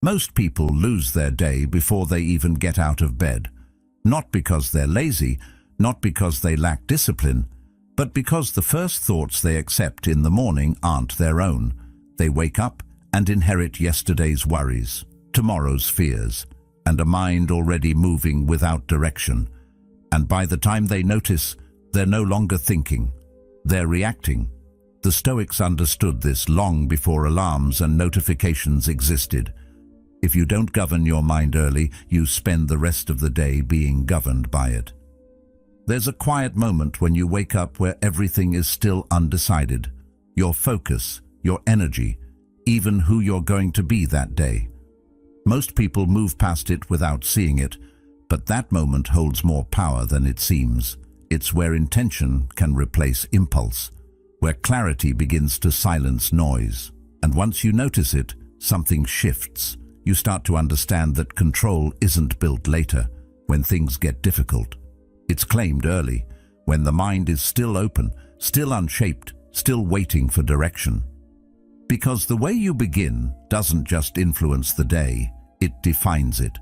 Most people lose their day before they even get out of bed. Not because they're lazy, not because they lack discipline, but because the first thoughts they accept in the morning aren't their own. They wake up and inherit yesterday's worries, tomorrow's fears, and a mind already moving without direction. And by the time they notice, they're no longer thinking, they're reacting. The Stoics understood this long before alarms and notifications existed. If you don't govern your mind early, you spend the rest of the day being governed by it. There's a quiet moment when you wake up where everything is still undecided. Your focus, your energy, even who you're going to be that day. Most people move past it without seeing it, but that moment holds more power than it seems. It's where intention can replace impulse, where clarity begins to silence noise. And once you notice it, something shifts. You start to understand that control isn't built later, when things get difficult. It's claimed early, when the mind is still open, still unshaped, still waiting for direction. Because the way you begin doesn't just influence the day, it defines it.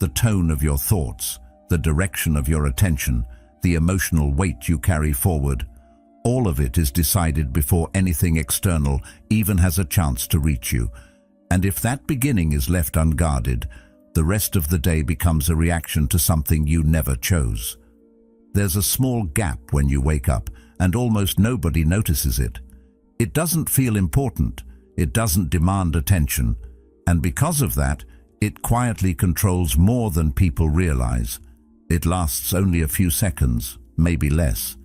The tone of your thoughts, the direction of your attention, the emotional weight you carry forward, all of it is decided before anything external even has a chance to reach you. And if that beginning is left unguarded, the rest of the day becomes a reaction to something you never chose. There's a small gap when you wake up, and almost nobody notices it. It doesn't feel important, it doesn't demand attention, and because of that, it quietly controls more than people realize. It lasts only a few seconds, maybe less.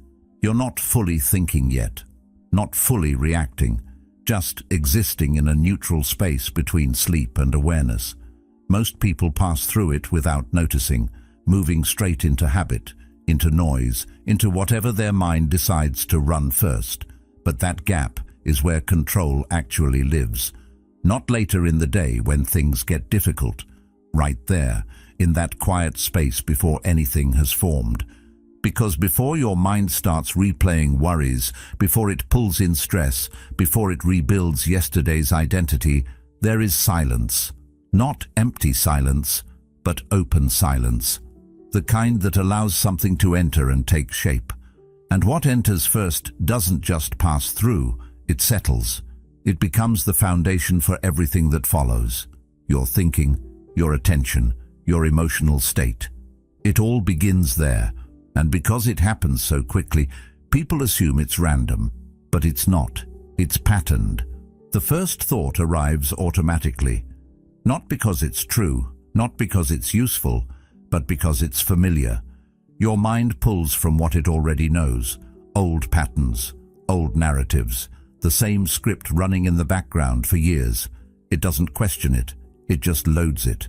You're not fully thinking yet, not fully reacting, just existing in a neutral space between sleep and awareness. Most people pass through it without noticing, moving straight into habit, into noise, into whatever their mind decides to run first. But that gap is where control actually lives. Not later in the day when things get difficult. Right there, in that quiet space before anything has formed. Because before your mind starts replaying worries, before it pulls in stress, before it rebuilds yesterday's identity, there is silence. Not empty silence, but open silence. The kind that allows something to enter and take shape. And what enters first doesn't just pass through, it settles. It becomes the foundation for everything that follows. Your thinking, your attention, your emotional state. It all begins there. And because it happens so quickly, people assume it's random. But it's not. It's patterned. The first thought arrives automatically. Not because it's true, not because it's useful, but because it's familiar. Your mind pulls from what it already knows. Old patterns, old narratives, the same script running in the background for years. It doesn't question it, it just loads it.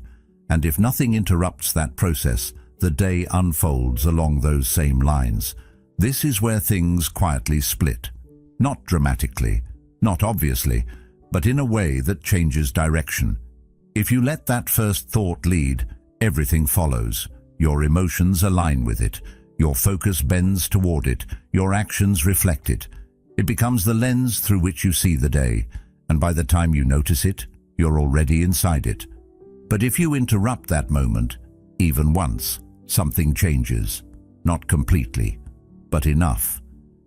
And if nothing interrupts that process, the day unfolds along those same lines. This is where things quietly split. Not dramatically, not obviously, but in a way that changes direction. If you let that first thought lead, everything follows. Your emotions align with it. Your focus bends toward it. Your actions reflect it. It becomes the lens through which you see the day. And by the time you notice it, you're already inside it. But if you interrupt that moment, even once, something changes. Not completely, but enough.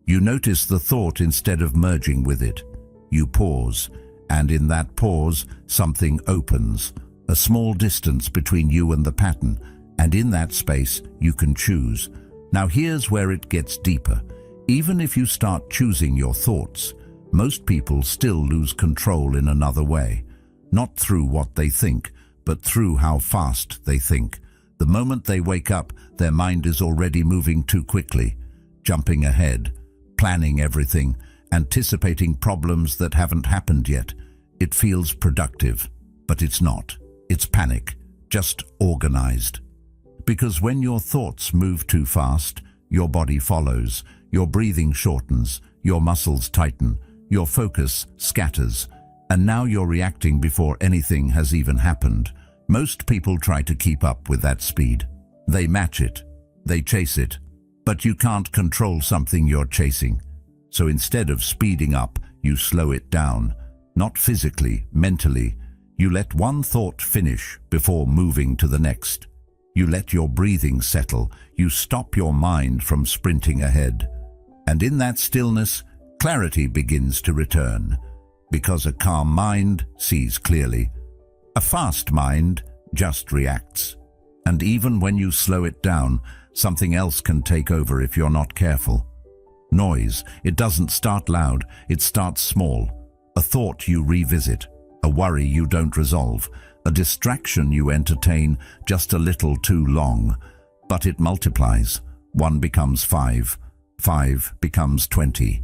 You notice the thought instead of merging with it. You pause, and in that pause, something opens. A small distance between you and the pattern, and in that space, you can choose. Now here's where it gets deeper. Even if you start choosing your thoughts, most people still lose control in another way. Not through what they think, but through how fast they think. The moment they wake up, their mind is already moving too quickly, jumping ahead, planning everything, anticipating problems that haven't happened yet. It feels productive, but it's not. It's panic, just organized. Because when your thoughts move too fast, your body follows, your breathing shortens, your muscles tighten, your focus scatters, and now you're reacting before anything has even happened. Most people try to keep up with that speed. They match it, they chase it, but you can't control something you're chasing. So instead of speeding up, you slow it down. Not physically, mentally. You let one thought finish before moving to the next. You let your breathing settle. You stop your mind from sprinting ahead. And in that stillness, clarity begins to return, because a calm mind sees clearly. A fast mind just reacts. And even when you slow it down, something else can take over if you're not careful. Noise, it doesn't start loud, it starts small. A thought you revisit, a worry you don't resolve, a distraction you entertain just a little too long. But it multiplies. 1 becomes 5, 5 becomes 20.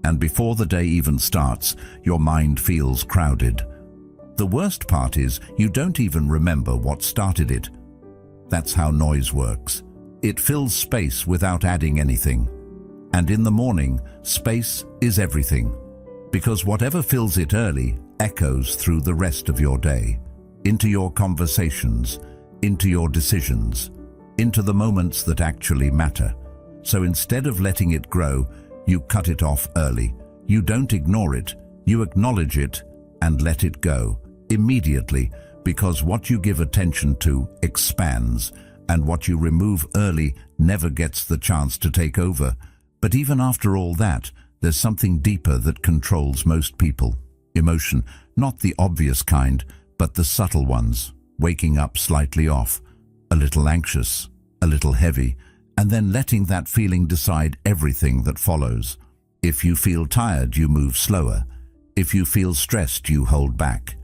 And before the day even starts, your mind feels crowded. The worst part is you don't even remember what started it. That's how noise works. It fills space without adding anything. And in the morning, space is everything. Because whatever fills it early echoes through the rest of your day, into your conversations, into your decisions, into the moments that actually matter. So instead of letting it grow, you cut it off early. You don't ignore it, you acknowledge it and let it go immediately, because what you give attention to expands, and what you remove early never gets the chance to take over. But even after all that, there's something deeper that controls most people. Emotion, not the obvious kind, but the subtle ones. Waking up slightly off, a little anxious, a little heavy, and then letting that feeling decide everything that follows. If you feel tired, you move slower. If you feel stressed, you hold back.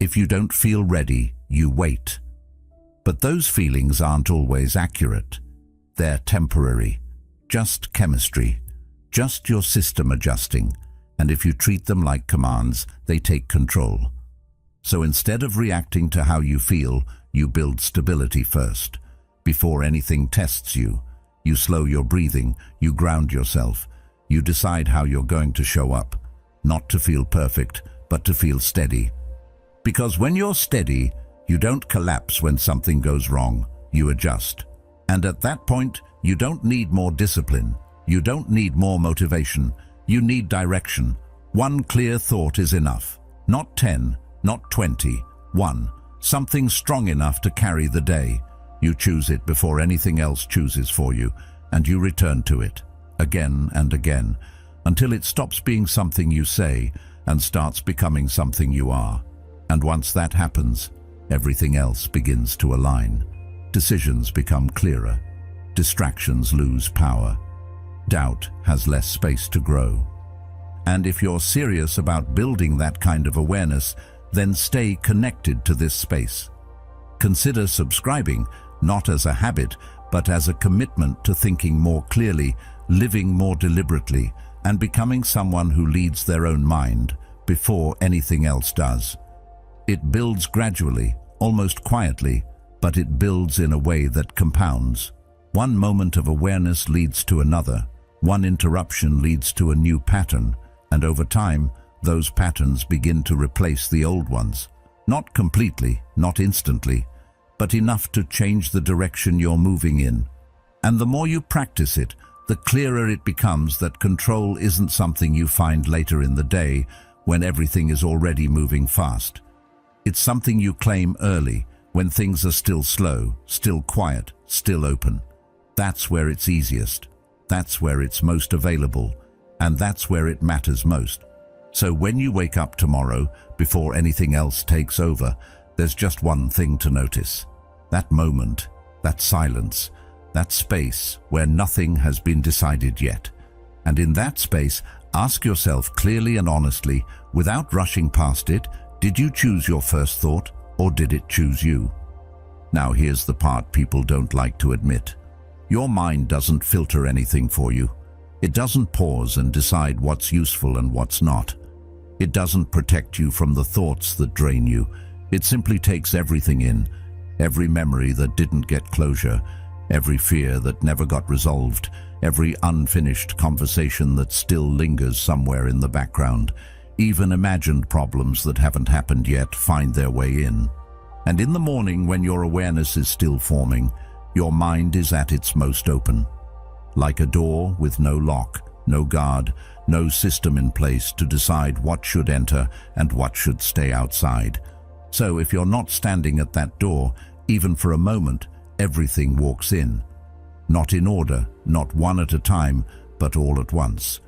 If you don't feel ready, you wait. But those feelings aren't always accurate. They're temporary, just chemistry, just your system adjusting. And if you treat them like commands, they take control. So instead of reacting to how you feel, you build stability first. Before anything tests you, you slow your breathing, you ground yourself. You decide how you're going to show up, not to feel perfect, but to feel steady. Because when you're steady, you don't collapse when something goes wrong, you adjust. And at that point, you don't need more discipline. You don't need more motivation. You need direction. One clear thought is enough. Not 10, not 20, 1. Something strong enough to carry the day. You choose it before anything else chooses for you, and you return to it, again and again, until it stops being something you say and starts becoming something you are. And once that happens, everything else begins to align. Decisions become clearer. Distractions lose power. Doubt has less space to grow. And if you're serious about building that kind of awareness, then stay connected to this space. Consider subscribing, not as a habit, but as a commitment to thinking more clearly, living more deliberately, and becoming someone who leads their own mind before anything else does. It builds gradually, almost quietly, but it builds in a way that compounds. One moment of awareness leads to another. One interruption leads to a new pattern, and over time, those patterns begin to replace the old ones. Not completely, not instantly, but enough to change the direction you're moving in. And the more you practice it, the clearer it becomes that control isn't something you find later in the day when everything is already moving fast. It's something you claim early, when things are still slow, still quiet, still open. That's where it's easiest. That's where it's most available. And that's where it matters most. So when you wake up tomorrow, before anything else takes over, there's just one thing to notice. That moment, that silence, that space where nothing has been decided yet. And in that space, ask yourself clearly and honestly, without rushing past it, did you choose your first thought, or did it choose you? Now here's the part people don't like to admit. Your mind doesn't filter anything for you. It doesn't pause and decide what's useful and what's not. It doesn't protect you from the thoughts that drain you. It simply takes everything in, every memory that didn't get closure, every fear that never got resolved, every unfinished conversation that still lingers somewhere in the background. Even imagined problems that haven't happened yet find their way in. And in the morning, when your awareness is still forming, your mind is at its most open. Like a door with no lock, no guard, no system in place to decide what should enter and what should stay outside. So if you're not standing at that door, even for a moment, everything walks in. Not in order, not one at a time, but all at once.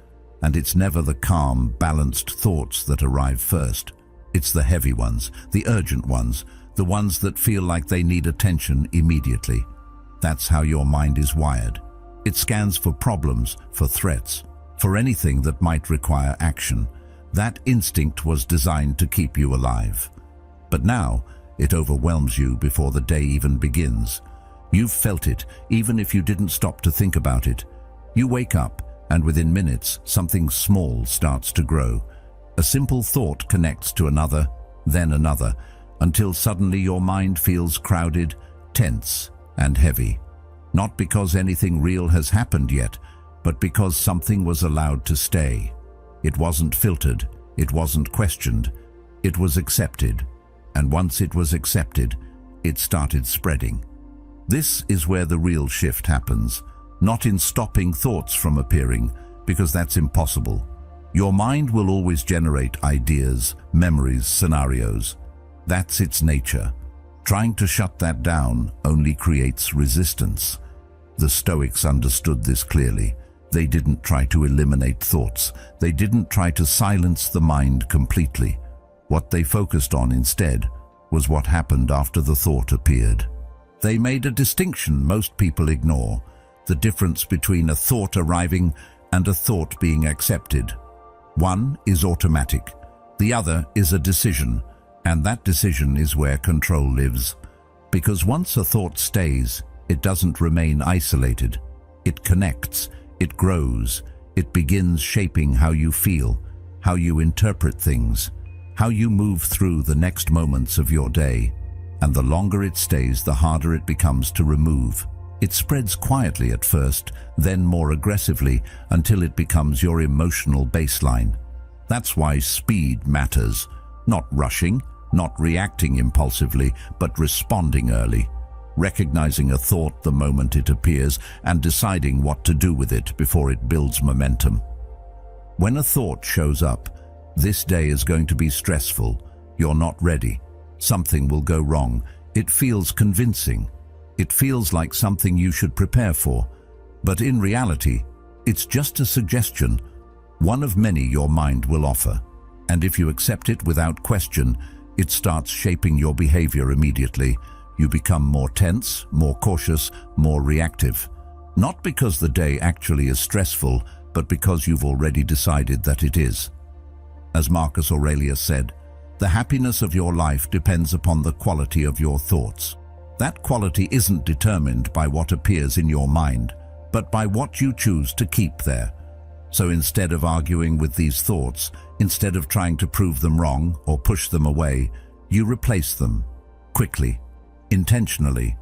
And it's never the calm, balanced thoughts that arrive first. It's the heavy ones, the urgent ones, the ones that feel like they need attention immediately. That's how your mind is wired. It scans for problems, for threats, for anything that might require action. That instinct was designed to keep you alive. But now, it overwhelms you before the day even begins. You've felt it, even if you didn't stop to think about it. You wake up, and within minutes, something small starts to grow. A simple thought connects to another, then another, until suddenly your mind feels crowded, tense, and heavy. Not because anything real has happened yet, but because something was allowed to stay. It wasn't filtered, it wasn't questioned, it was accepted. And once it was accepted, it started spreading. This is where the real shift happens, not in stopping thoughts from appearing, because that's impossible. Your mind will always generate ideas, memories, scenarios. That's its nature. Trying to shut that down only creates resistance. The Stoics understood this clearly. They didn't try to eliminate thoughts. They didn't try to silence the mind completely. What they focused on instead was what happened after the thought appeared. They made a distinction most people ignore, the difference between a thought arriving and a thought being accepted. One is automatic, the other is a decision, and that decision is where control lives. Because once a thought stays, it doesn't remain isolated. It connects, it grows, it begins shaping how you feel, how you interpret things, how you move through the next moments of your day. And the longer it stays, the harder it becomes to remove. It spreads quietly at first, then more aggressively, until it becomes your emotional baseline. That's why speed matters. Not rushing, not reacting impulsively, but responding early. Recognizing a thought the moment it appears and deciding what to do with it before it builds momentum. When a thought shows up, this day is going to be stressful. You're not ready. Something will go wrong. It feels convincing. It feels like something you should prepare for. But in reality, it's just a suggestion, one of many your mind will offer. And if you accept it without question, it starts shaping your behavior immediately. You become more tense, more cautious, more reactive. Not because the day actually is stressful, but because you've already decided that it is. As Marcus Aurelius said, the happiness of your life depends upon the quality of your thoughts. That quality isn't determined by what appears in your mind, but by what you choose to keep there. So instead of arguing with these thoughts, instead of trying to prove them wrong or push them away, you replace them, quickly, intentionally,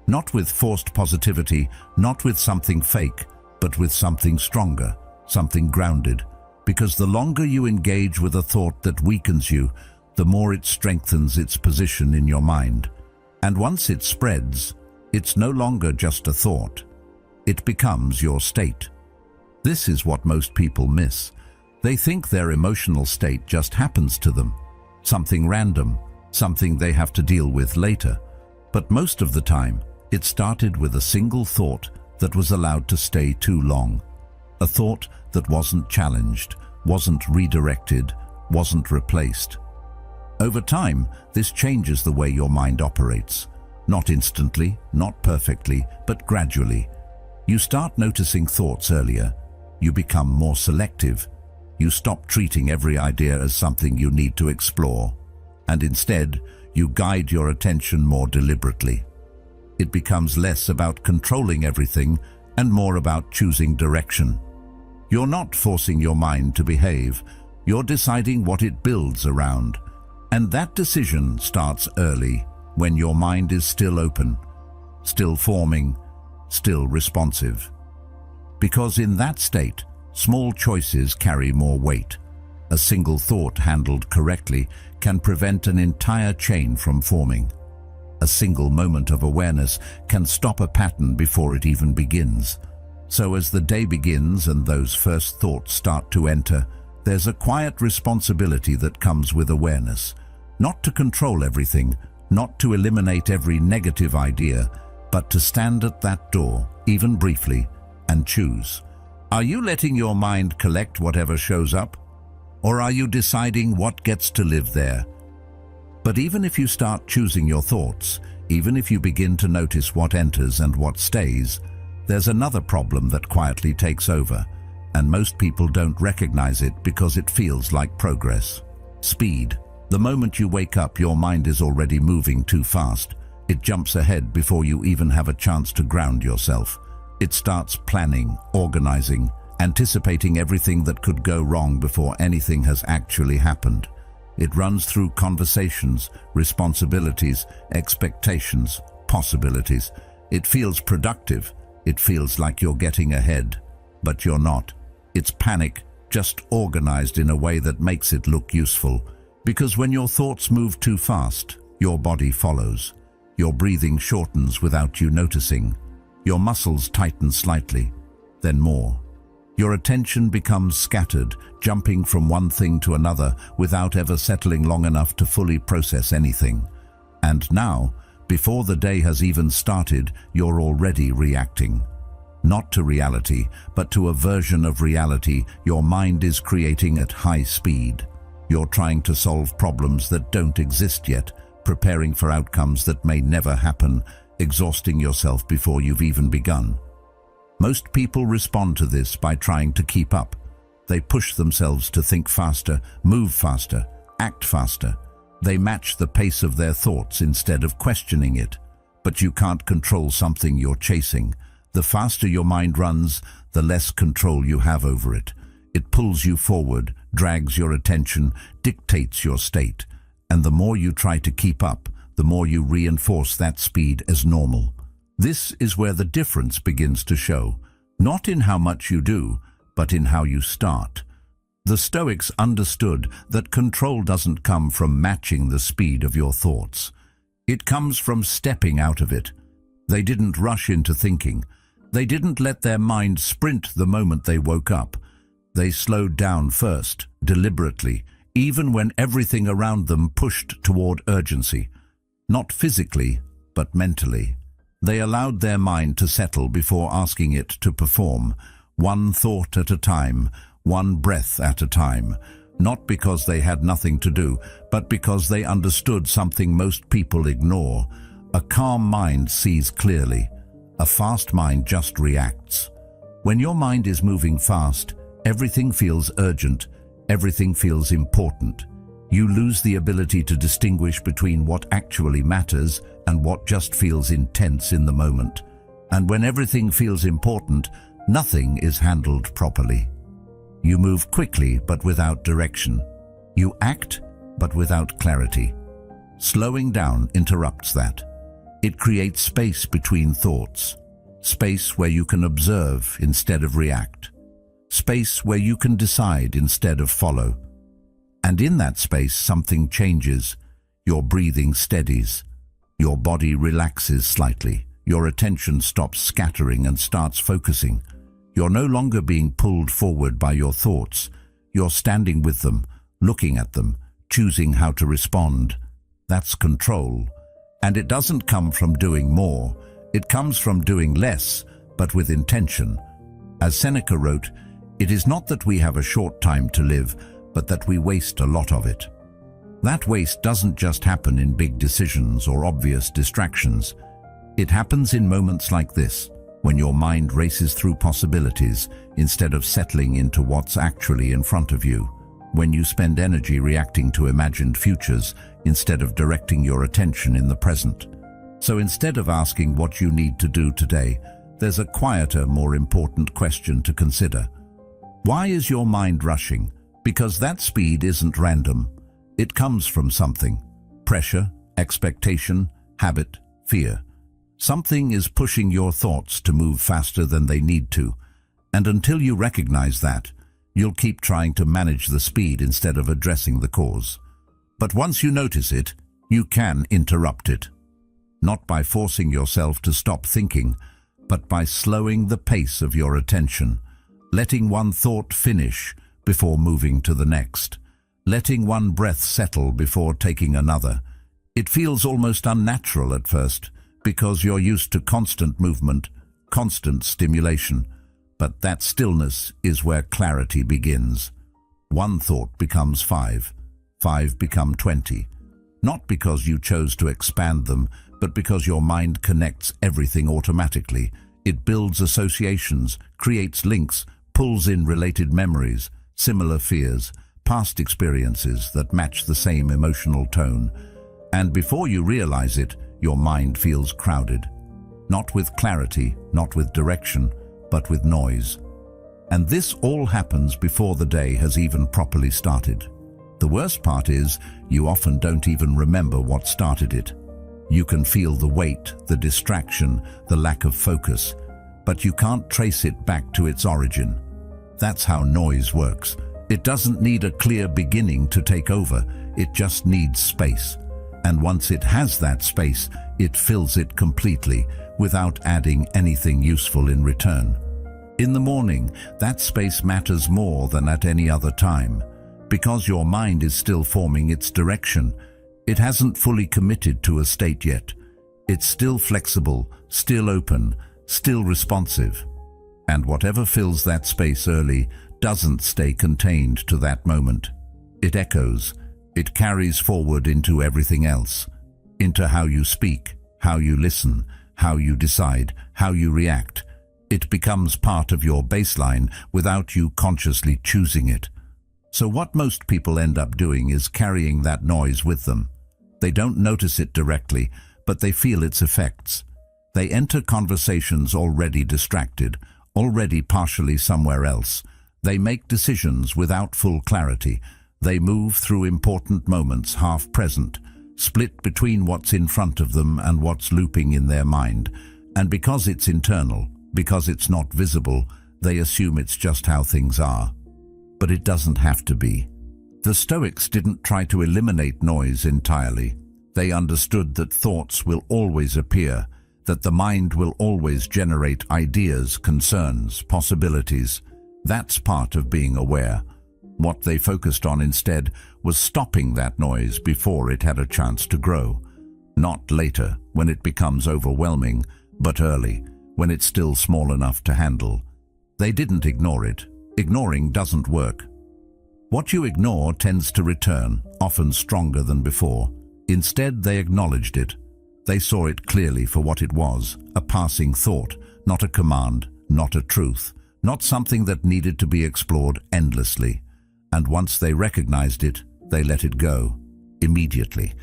not with forced positivity, not with something fake, but with something stronger, something grounded. Because the longer you engage with a thought that weakens you, the more it strengthens its position in your mind. And once it spreads, it's no longer just a thought. It becomes your state. This is what most people miss. They think their emotional state just happens to them, something random, something they have to deal with later. But most of the time, it started with a single thought that was allowed to stay too long. A thought that wasn't challenged, wasn't redirected, wasn't replaced. Over time, this changes the way your mind operates. Not instantly, not perfectly, but gradually. You start noticing thoughts earlier. You become more selective. You stop treating every idea as something you need to explore. And instead, you guide your attention more deliberately. It becomes less about controlling everything and more about choosing direction. You're not forcing your mind to behave. You're deciding what it builds around. And that decision starts early, when your mind is still open, still forming, still responsive. Because in that state, small choices carry more weight. A single thought handled correctly can prevent an entire chain from forming. A single moment of awareness can stop a pattern before it even begins. So as the day begins and those first thoughts start to enter, there's a quiet responsibility that comes with awareness. Not to control everything, not to eliminate every negative idea, but to stand at that door, even briefly, and choose. Are you letting your mind collect whatever shows up? Or are you deciding what gets to live there? But even if you start choosing your thoughts, even if you begin to notice what enters and what stays, there's another problem that quietly takes over, and most people don't recognize it because it feels like progress. Speed. The moment you wake up, your mind is already moving too fast. It jumps ahead before you even have a chance to ground yourself. It starts planning, organizing, anticipating everything that could go wrong before anything has actually happened. It runs through conversations, responsibilities, expectations, possibilities. It feels productive. It feels like you're getting ahead, but you're not. It's panic, just organized in a way that makes it look useful. Because when your thoughts move too fast, your body follows. Your breathing shortens without you noticing. Your muscles tighten slightly, then more. Your attention becomes scattered, jumping from one thing to another without ever settling long enough to fully process anything. And now, before the day has even started, you're already reacting. Not to reality, but to a version of reality your mind is creating at high speed. You're trying to solve problems that don't exist yet, preparing for outcomes that may never happen, exhausting yourself before you've even begun. Most people respond to this by trying to keep up. They push themselves to think faster, move faster, act faster. They match the pace of their thoughts instead of questioning it. But you can't control something you're chasing. The faster your mind runs, the less control you have over it. It pulls you forward, drags your attention, dictates your state. And the more you try to keep up, the more you reinforce that speed as normal. This is where the difference begins to show, not in how much you do, but in how you start. The Stoics understood that control doesn't come from matching the speed of your thoughts. It comes from stepping out of it. They didn't rush into thinking. They didn't let their mind sprint the moment they woke up. They slowed down first, deliberately, even when everything around them pushed toward urgency. Not physically, but mentally. They allowed their mind to settle before asking it to perform, one thought at a time, one breath at a time, not because they had nothing to do, but because they understood something most people ignore. A calm mind sees clearly. A fast mind just reacts. When your mind is moving fast, everything feels urgent, everything feels important. You lose the ability to distinguish between what actually matters and what just feels intense in the moment. And when everything feels important, nothing is handled properly. You move quickly but without direction. You act but without clarity. Slowing down interrupts that. It creates space between thoughts. Space where you can observe instead of react. Space where you can decide instead of follow. And in that space, something changes. Your breathing steadies. Your body relaxes slightly. Your attention stops scattering and starts focusing. You're no longer being pulled forward by your thoughts. You're standing with them, looking at them, choosing how to respond. That's control. And it doesn't come from doing more. It comes from doing less, but with intention. As Seneca wrote, "It is not that we have a short time to live, but that we waste a lot of it." That waste doesn't just happen in big decisions or obvious distractions. It happens in moments like this, when your mind races through possibilities instead of settling into what's actually in front of you. When you spend energy reacting to imagined futures instead of directing your attention in the present. So instead of asking what you need to do today, there's a quieter, more important question to consider. Why is your mind rushing? Because that speed isn't random. It comes from something. Pressure, expectation, habit, fear. Something is pushing your thoughts to move faster than they need to. And until you recognize that, you'll keep trying to manage the speed instead of addressing the cause. But once you notice it, you can interrupt it. Not by forcing yourself to stop thinking, but by slowing the pace of your attention, letting one thought finish before moving to the next, letting one breath settle before taking another. It feels almost unnatural at first, because you're used to constant movement, constant stimulation. But that stillness is where clarity begins. One thought becomes five become 20. Not because you chose to expand them, but because your mind connects everything automatically. It builds associations, creates links, pulls in related memories, similar fears, past experiences that match the same emotional tone. And before you realize it, your mind feels crowded. Not with clarity, not with direction, but with noise. And this all happens before the day has even properly started. The worst part is, you often don't even remember what started it. You can feel the weight, the distraction, the lack of focus, but you can't trace it back to its origin. That's how noise works. It doesn't need a clear beginning to take over, it just needs space. And once it has that space, it fills it completely, without adding anything useful in return. In the morning, that space matters more than at any other time, because your mind is still forming its direction. It hasn't fully committed to a state yet. It's still flexible, still open, still responsive. And whatever fills that space early doesn't stay contained to that moment. It echoes. It carries forward into everything else, into how you speak, how you listen, how you decide, how you react. It becomes part of your baseline without you consciously choosing it. So what most people end up doing is carrying that noise with them. They don't notice it directly, but they feel its effects. They enter conversations already distracted, already partially somewhere else. They make decisions without full clarity. They move through important moments half present, split between what's in front of them and what's looping in their mind. And because it's internal, because it's not visible, they assume it's just how things are. But it doesn't have to be. The Stoics didn't try to eliminate noise entirely. They understood that thoughts will always appear, that the mind will always generate ideas, concerns, possibilities. That's part of being aware. What they focused on instead was stopping that noise before it had a chance to grow. Not later, when it becomes overwhelming, but early, when it's still small enough to handle. They didn't ignore it. Ignoring doesn't work. What you ignore tends to return, often stronger than before. Instead, they acknowledged it. They saw it clearly for what it was, a passing thought, not a command, not a truth, not something that needed to be explored endlessly. And once they recognized it, they let it go, immediately.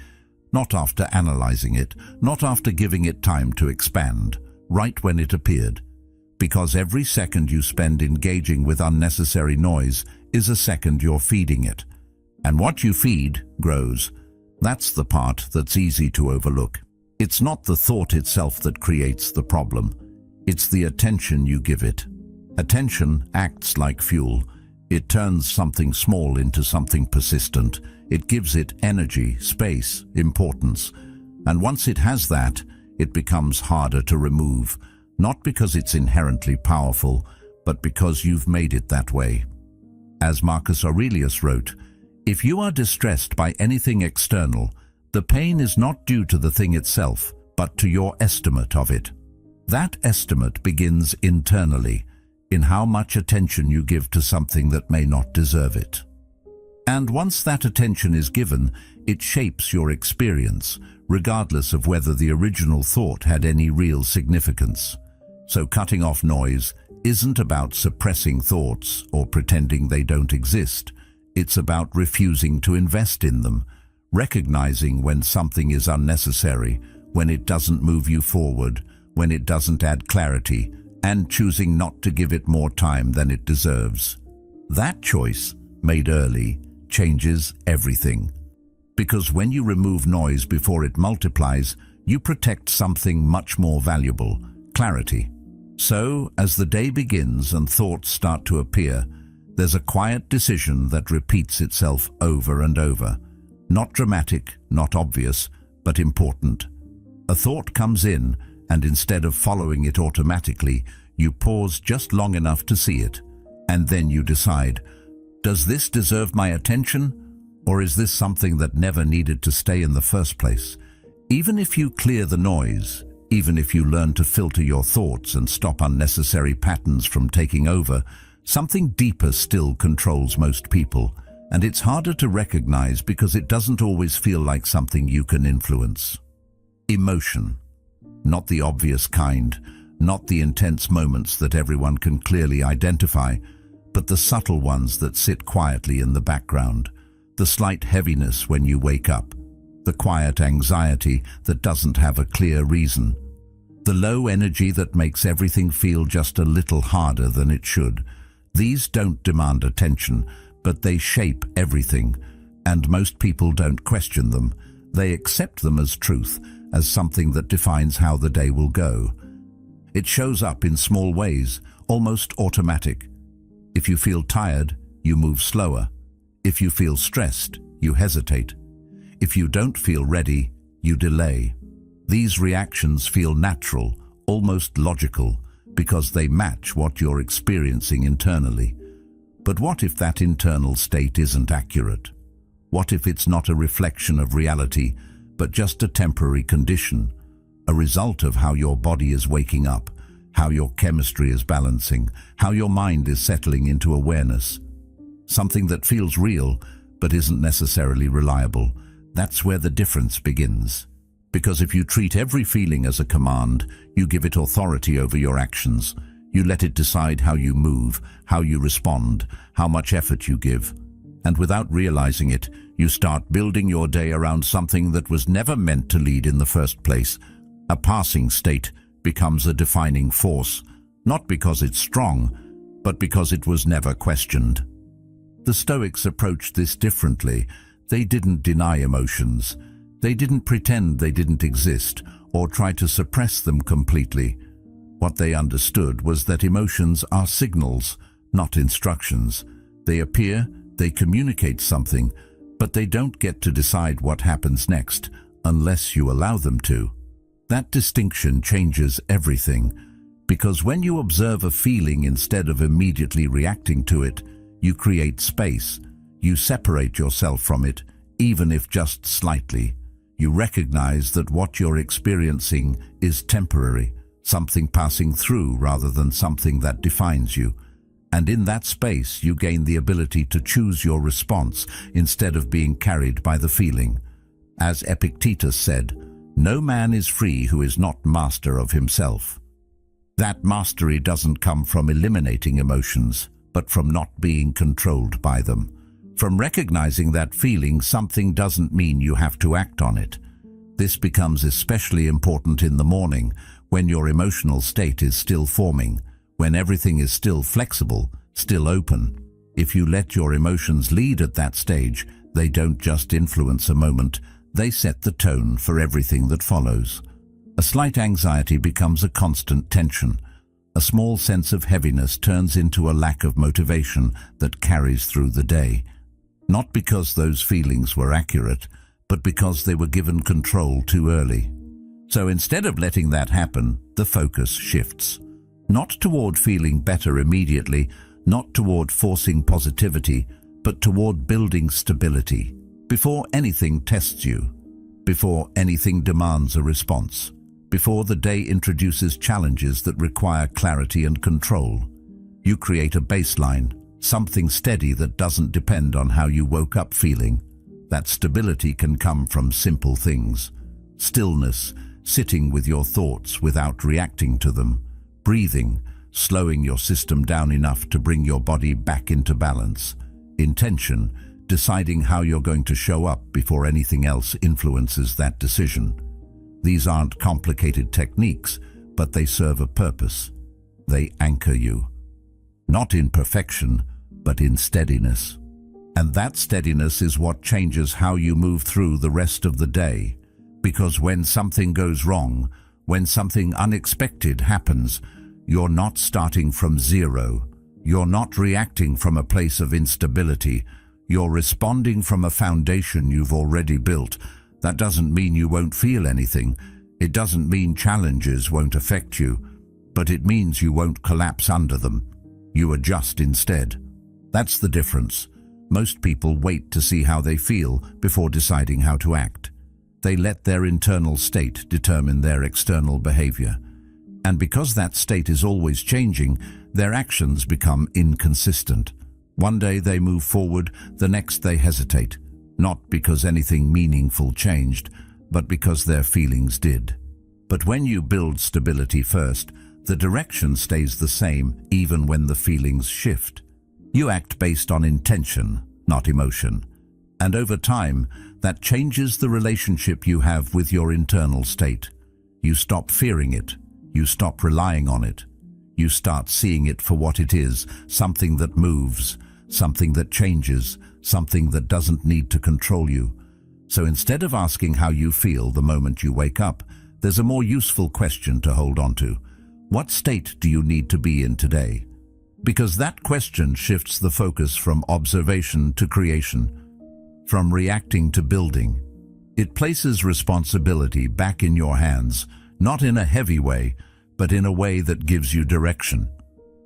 Not after analyzing it, not after giving it time to expand, right when it appeared. Because every second you spend engaging with unnecessary noise is a second you're feeding it. And what you feed grows. That's the part that's easy to overlook. It's not the thought itself that creates the problem. It's the attention you give it. Attention acts like fuel. It turns something small into something persistent. It gives it energy, space, importance. And once it has that, it becomes harder to remove. Not because it's inherently powerful, but because you've made it that way. As Marcus Aurelius wrote, if you are distressed by anything external, the pain is not due to the thing itself, but to your estimate of it. That estimate begins internally, in how much attention you give to something that may not deserve it. And once that attention is given, it shapes your experience, regardless of whether the original thought had any real significance. So cutting off noise isn't about suppressing thoughts or pretending they don't exist. It's about refusing to invest in them, recognizing when something is unnecessary, when it doesn't move you forward, when it doesn't add clarity, and choosing not to give it more time than it deserves. That choice, made early, changes everything. Because when you remove noise before it multiplies, you protect something much more valuable, clarity. So, as the day begins and thoughts start to appear, there's a quiet decision that repeats itself over and over. Not dramatic, not obvious, but important. A thought comes in, and instead of following it automatically, you pause just long enough to see it. And then you decide, does this deserve my attention? Or is this something that never needed to stay in the first place? Even if you clear the noise, even if you learn to filter your thoughts and stop unnecessary patterns from taking over, something deeper still controls most people, and it's harder to recognize because it doesn't always feel like something you can influence. Emotion. Not the obvious kind, not the intense moments that everyone can clearly identify, but the subtle ones that sit quietly in the background. The slight heaviness when you wake up, the quiet anxiety that doesn't have a clear reason, the low energy that makes everything feel just a little harder than it should. These don't demand attention, but they shape everything, and most people don't question them. They accept them as truth, as something that defines how the day will go. It shows up in small ways, almost automatic. If you feel tired, you move slower. If you feel stressed, you hesitate. If you don't feel ready, you delay. These reactions feel natural, almost logical, because they match what you're experiencing internally. But what if that internal state isn't accurate? What if it's not a reflection of reality, but just a temporary condition, a result of how your body is waking up, how your chemistry is balancing, how your mind is settling into awareness? Something that feels real, but isn't necessarily reliable. That's where the difference begins. Because if you treat every feeling as a command, you give it authority over your actions. You let it decide how you move, how you respond, how much effort you give. And without realizing it, you start building your day around something that was never meant to lead in the first place. A passing state becomes a defining force, not because it's strong, but because it was never questioned. The Stoics approached this differently. They didn't deny emotions. They didn't pretend they didn't exist or try to suppress them completely. What they understood was that emotions are signals, not instructions. They appear, they communicate something, but they don't get to decide what happens next unless you allow them to. That distinction changes everything, because when you observe a feeling instead of immediately reacting to it, you create space. You separate yourself from it, even if just slightly. You recognize that what you're experiencing is temporary, something passing through rather than something that defines you. And in that space, you gain the ability to choose your response instead of being carried by the feeling. As Epictetus said, "No man is free who is not master of himself." That mastery doesn't come from eliminating emotions, but from not being controlled by them. From recognizing that feeling something doesn't mean you have to act on it. This becomes especially important in the morning, when your emotional state is still forming, when everything is still flexible, still open. If you let your emotions lead at that stage, they don't just influence a moment, they set the tone for everything that follows. A slight anxiety becomes a constant tension. A small sense of heaviness turns into a lack of motivation that carries through the day. Not because those feelings were accurate, but because they were given control too early. So instead of letting that happen, the focus shifts. Not toward feeling better immediately, not toward forcing positivity, but toward building stability. Before anything tests you, before anything demands a response, before the day introduces challenges that require clarity and control, you create a baseline, something steady that doesn't depend on how you woke up feeling. That stability can come from simple things. Stillness, sitting with your thoughts without reacting to them. Breathing, slowing your system down enough to bring your body back into balance. Intention, deciding how you're going to show up before anything else influences that decision. These aren't complicated techniques, but they serve a purpose. They anchor you. Not in perfection, but in steadiness. And that steadiness is what changes how you move through the rest of the day. Because when something goes wrong, when something unexpected happens, you're not starting from zero. You're not reacting from a place of instability. You're responding from a foundation you've already built. That doesn't mean you won't feel anything. It doesn't mean challenges won't affect you. But it means you won't collapse under them. You adjust instead. That's the difference. Most people wait to see how they feel before deciding how to act. They let their internal state determine their external behavior. And because that state is always changing, their actions become inconsistent. One day they move forward, the next they hesitate, not because anything meaningful changed, but because their feelings did. But when you build stability first, the direction stays the same even when the feelings shift. You act based on intention, not emotion. And over time, that changes the relationship you have with your internal state. You stop fearing it. You stop relying on it. You start seeing it for what it is, something that moves, something that changes, something that doesn't need to control you. So instead of asking how you feel the moment you wake up, there's a more useful question to hold on to. What state do you need to be in today? Because that question shifts the focus from observation to creation, from reacting to building. It places responsibility back in your hands, not in a heavy way, but in a way that gives you direction.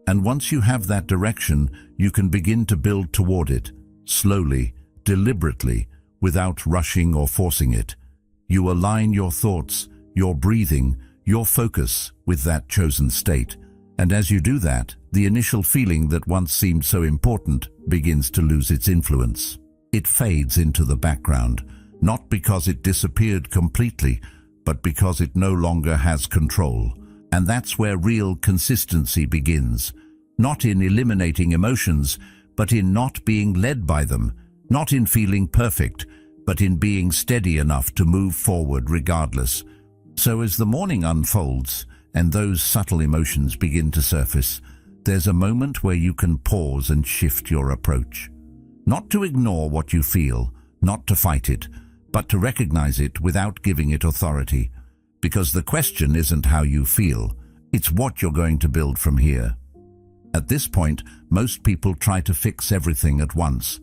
And once you have that direction, you can begin to build toward it, slowly, deliberately, without rushing or forcing it. You align your thoughts, your breathing, your focus with that chosen state. And as you do that, the initial feeling that once seemed so important begins to lose its influence. It fades into the background, not because it disappeared completely, but because it no longer has control. And that's where real consistency begins, not in eliminating emotions, but in not being led by them, not in feeling perfect, but in being steady enough to move forward regardless. So as the morning unfolds and those subtle emotions begin to surface, there's a moment where you can pause and shift your approach. Not to ignore what you feel, not to fight it, but to recognize it without giving it authority. Because the question isn't how you feel, it's what you're going to build from here. At this point, most people try to fix everything at once.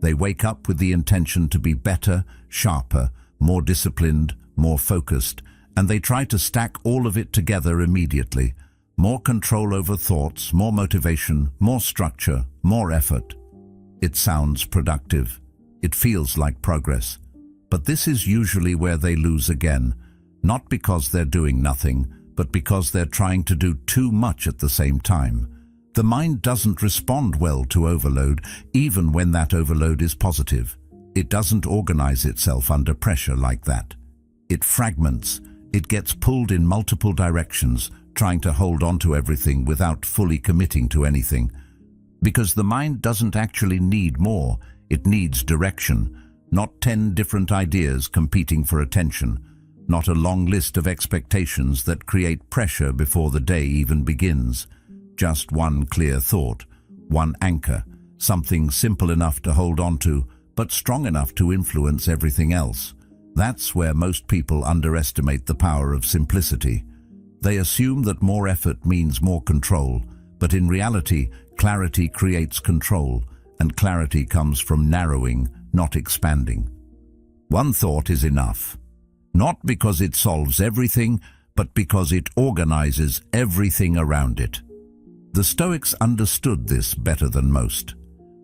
They wake up with the intention to be better, sharper, more disciplined, more focused, and they try to stack all of it together immediately. More control over thoughts, more motivation, more structure, more effort. It sounds productive. It feels like progress. But this is usually where they lose again, not because they're doing nothing, but because they're trying to do too much at the same time. The mind doesn't respond well to overload, even when that overload is positive. It doesn't organize itself under pressure like that. It fragments. It gets pulled in multiple directions, trying to hold on to everything without fully committing to anything. Because the mind doesn't actually need more, it needs direction, not 10 different ideas competing for attention, not a long list of expectations that create pressure before the day even begins. Just one clear thought, one anchor, something simple enough to hold on to, but strong enough to influence everything else. That's where most people underestimate the power of simplicity. They assume that more effort means more control, but in reality, clarity creates control, and clarity comes from narrowing, not expanding. One thought is enough, not because it solves everything, but because it organizes everything around it. The Stoics understood this better than most.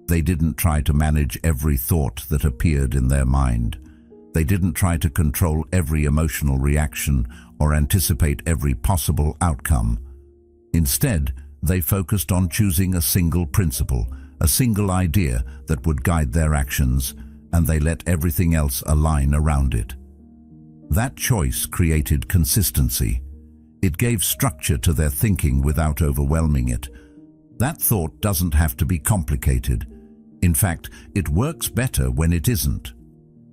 They didn't try to manage every thought that appeared in their mind. They didn't try to control every emotional reaction or anticipate every possible outcome. Instead, they focused on choosing a single principle, a single idea that would guide their actions, and they let everything else align around it. That choice created consistency. It gave structure to their thinking without overwhelming it. That thought doesn't have to be complicated. In fact, it works better when it isn't.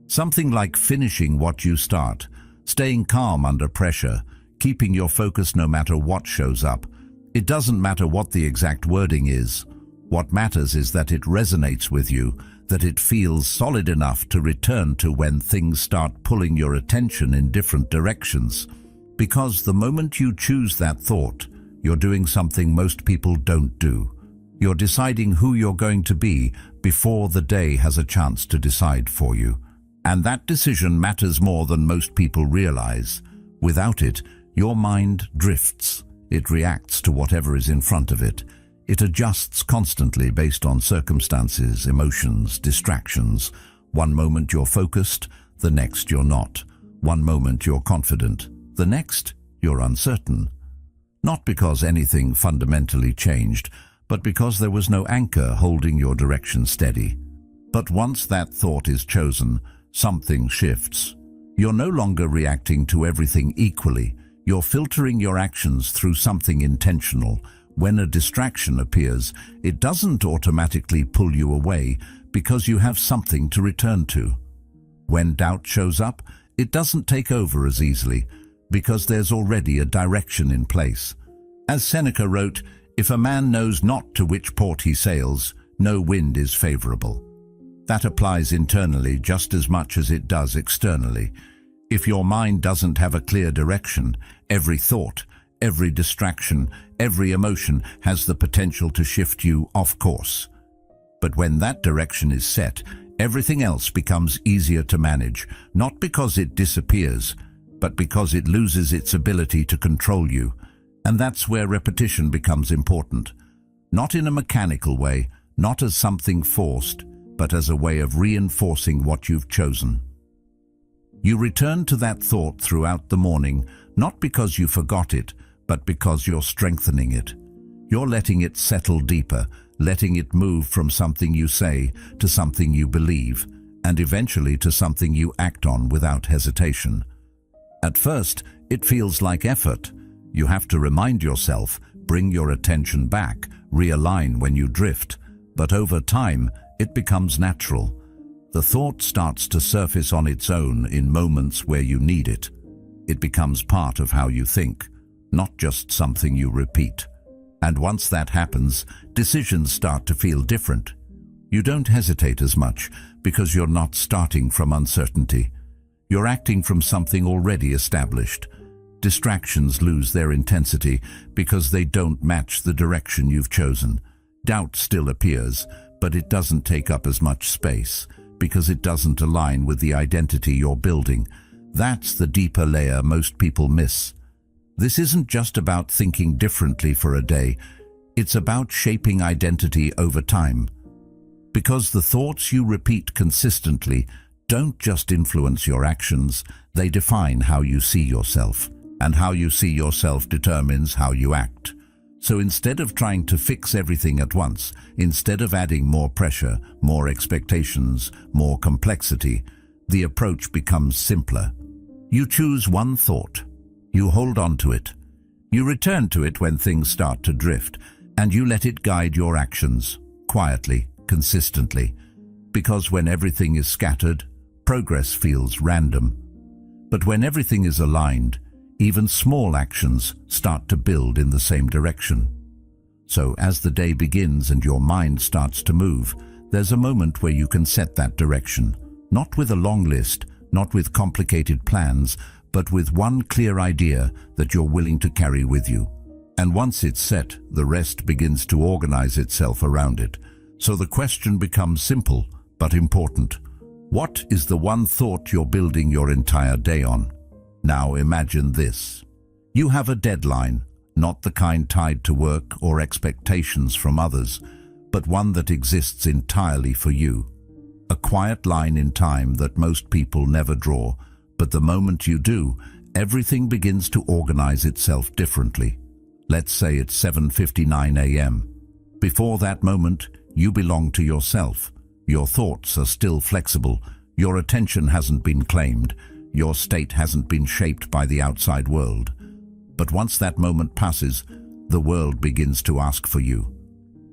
Something like finishing what you start, staying calm under pressure, keeping your focus no matter what shows up. It doesn't matter what the exact wording is. What matters is that it resonates with you, that it feels solid enough to return to when things start pulling your attention in different directions. Because the moment you choose that thought, you're doing something most people don't do. You're deciding who you're going to be before the day has a chance to decide for you. And that decision matters more than most people realize. Without it, your mind drifts. It reacts to whatever is in front of it. It adjusts constantly based on circumstances, emotions, distractions. One moment you're focused, the next you're not. One moment you're confident, the next you're uncertain. Not because anything fundamentally changed, but because there was no anchor holding your direction steady. But once that thought is chosen, something shifts. You're no longer reacting to everything equally. You're filtering your actions through something intentional. When a distraction appears, it doesn't automatically pull you away because you have something to return to. When doubt shows up, it doesn't take over as easily because there's already a direction in place. As Seneca wrote, "If a man knows not to which port he sails, no wind is favorable." That applies internally just as much as it does externally. If your mind doesn't have a clear direction, every thought, every distraction, every emotion has the potential to shift you off course. But when that direction is set, everything else becomes easier to manage, not because it disappears, but because it loses its ability to control you. And that's where repetition becomes important. Not in a mechanical way, not as something forced, but as a way of reinforcing what you've chosen. You return to that thought throughout the morning, not because you forgot it, but because you're strengthening it. You're letting it settle deeper, letting it move from something you say to something you believe, and eventually to something you act on without hesitation. At first, it feels like effort. You have to remind yourself, bring your attention back, realign when you drift. But over time, it becomes natural. The thought starts to surface on its own in moments where you need it. It becomes part of how you think, not just something you repeat. And once that happens, decisions start to feel different. You don't hesitate as much because you're not starting from uncertainty. You're acting from something already established. Distractions lose their intensity because they don't match the direction you've chosen. Doubt still appears, but it doesn't take up as much space because it doesn't align with the identity you're building. That's the deeper layer most people miss. This isn't just about thinking differently for a day. It's about shaping identity over time. Because the thoughts you repeat consistently don't just influence your actions, they define how you see yourself. And how you see yourself determines how you act. So instead of trying to fix everything at once, instead of adding more pressure, more expectations, more complexity, the approach becomes simpler. You choose one thought. You hold on to it. You return to it when things start to drift, and you let it guide your actions, quietly, consistently. Because when everything is scattered, progress feels random. But when everything is aligned, even small actions start to build in the same direction. So as the day begins and your mind starts to move, there's a moment where you can set that direction, not with a long list, not with complicated plans, but with one clear idea that you're willing to carry with you. And once it's set, the rest begins to organize itself around it. So the question becomes simple, but important. What is the one thought you're building your entire day on? Now imagine this. You have a deadline, not the kind tied to work or expectations from others, but one that exists entirely for you. A quiet line in time that most people never draw, but the moment you do, everything begins to organize itself differently. Let's say it's 7:59 a.m. Before that moment, you belong to yourself. Your thoughts are still flexible. Your attention hasn't been claimed. Your state hasn't been shaped by the outside world. But once that moment passes, the world begins to ask for you.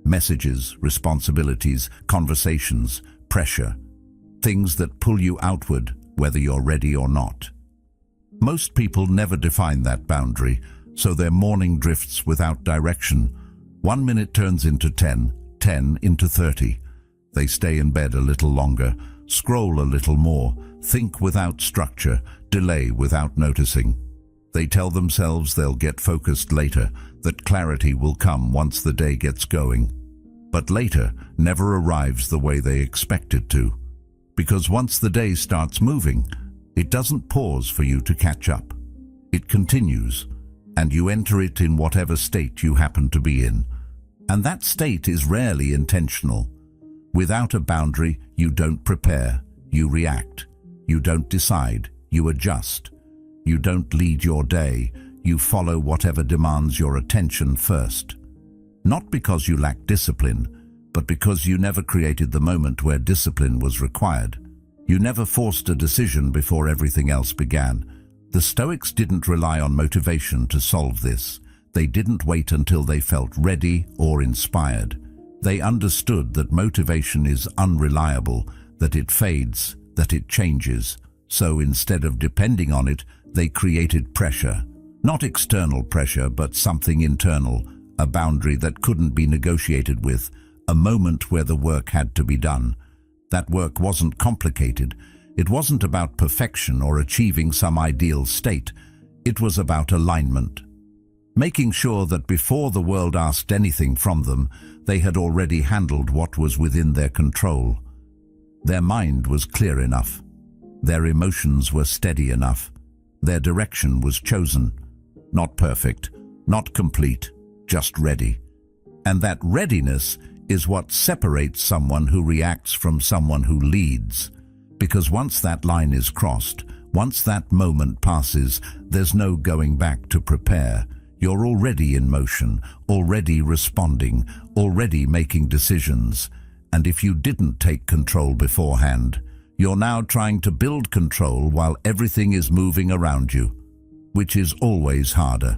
Messages, responsibilities, conversations, pressure. Things that pull you outward, whether you're ready or not. Most people never define that boundary, so their morning drifts without direction. 1 minute turns into 10, 10 into 30. They stay in bed a little longer, scroll a little more, think without structure, delay without noticing. They tell themselves they'll get focused later, that clarity will come once the day gets going. But later never arrives the way they expect it to. Because once the day starts moving, it doesn't pause for you to catch up. It continues, and you enter it in whatever state you happen to be in. And that state is rarely intentional. Without a boundary, you don't prepare, you react. You don't decide, you adjust. You don't lead your day, you follow whatever demands your attention first. Not because you lack discipline, but because you never created the moment where discipline was required. You never forced a decision before everything else began. The Stoics didn't rely on motivation to solve this. They didn't wait until they felt ready or inspired. They understood that motivation is unreliable, that it fades, that it changes. So instead of depending on it, they created pressure. Not external pressure, but something internal, a boundary that couldn't be negotiated with, a moment where the work had to be done. That work wasn't complicated. It wasn't about perfection or achieving some ideal state. It was about alignment. Making sure that before the world asked anything from them, they had already handled what was within their control. Their mind was clear enough. Their emotions were steady enough. Their direction was chosen. Not perfect, not complete, just ready. And that readiness is what separates someone who reacts from someone who leads. Because once that line is crossed, once that moment passes, there's no going back to prepare. You're already in motion, already responding, already making decisions. And if you didn't take control beforehand, you're now trying to build control while everything is moving around you, which is always harder.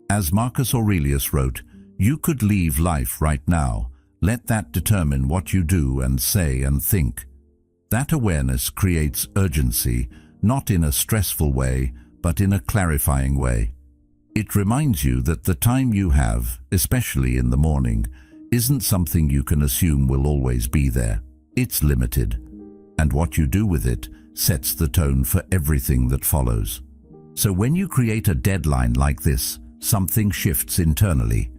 As Marcus Aurelius wrote, you could leave life right now. Let that determine what you do and say and think. That awareness creates urgency, not in a stressful way, but in a clarifying way. It reminds you that the time you have, especially in the morning, isn't something you can assume will always be there. It's limited. And what you do with it sets the tone for everything that follows. So when you create a deadline like this, something shifts internally.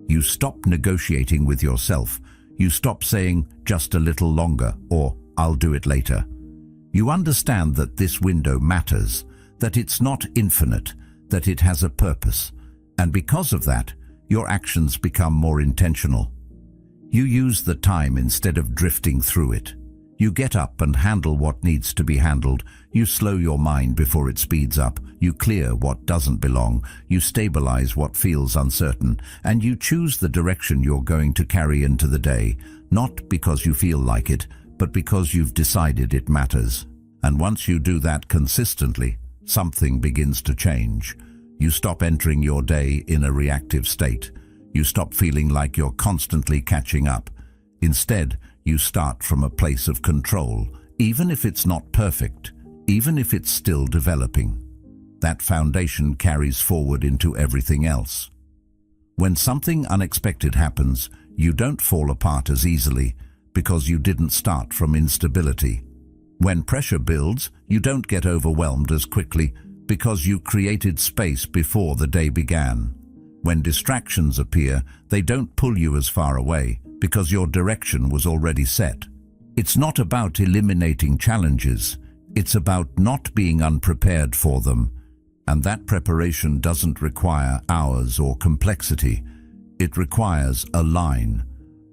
You stop negotiating with yourself. You stop saying, just a little longer, or I'll do it later. You understand that this window matters, that it's not infinite, that it has a purpose. And because of that, your actions become more intentional. You use the time instead of drifting through it. You get up and handle what needs to be handled. You slow your mind before it speeds up. You clear what doesn't belong. You stabilize what feels uncertain. And you choose the direction you're going to carry into the day, not because you feel like it, but because you've decided it matters. And once you do that consistently, something begins to change. You stop entering your day in a reactive state. You stop feeling like you're constantly catching up. Instead, you start from a place of control, even if it's not perfect, even if it's still developing. That foundation carries forward into everything else. When something unexpected happens, you don't fall apart as easily because you didn't start from instability. When pressure builds, you don't get overwhelmed as quickly because you created space before the day began. When distractions appear, they don't pull you as far away because your direction was already set. It's not about eliminating challenges. It's about not being unprepared for them. And that preparation doesn't require hours or complexity. It requires a line,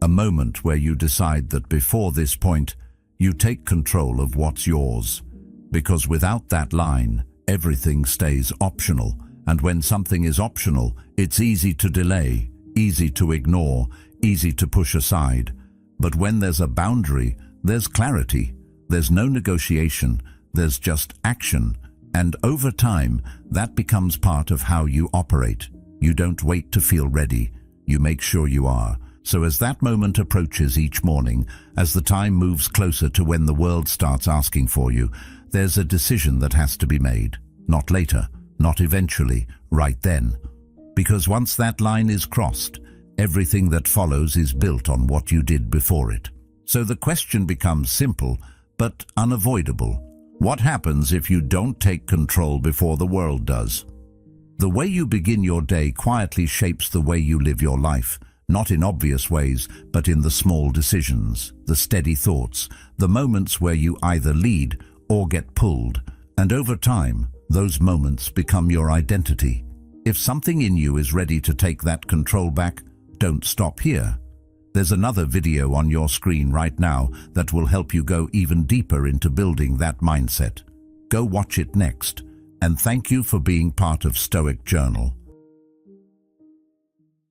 a moment where you decide that before this point, you take control of what's yours. Because without that line, everything stays optional. And when something is optional, it's easy to delay, easy to ignore, easy to push aside. But when there's a boundary, there's clarity. There's no negotiation. There's just action. And over time, that becomes part of how you operate. You don't wait to feel ready. You make sure you are. So as that moment approaches each morning, as the time moves closer to when the world starts asking for you, there's a decision that has to be made. Not later, not eventually, right then. Because once that line is crossed, everything that follows is built on what you did before it. So the question becomes simple, but unavoidable. What happens if you don't take control before the world does? The way you begin your day quietly shapes the way you live your life, not in obvious ways, but in the small decisions, the steady thoughts, the moments where you either lead or get pulled. And over time, those moments become your identity. If something in you is ready to take that control back, don't stop here. There's another video on your screen right now that will help you go even deeper into building that mindset. Go watch it next, and thank you for being part of Stoic Journal.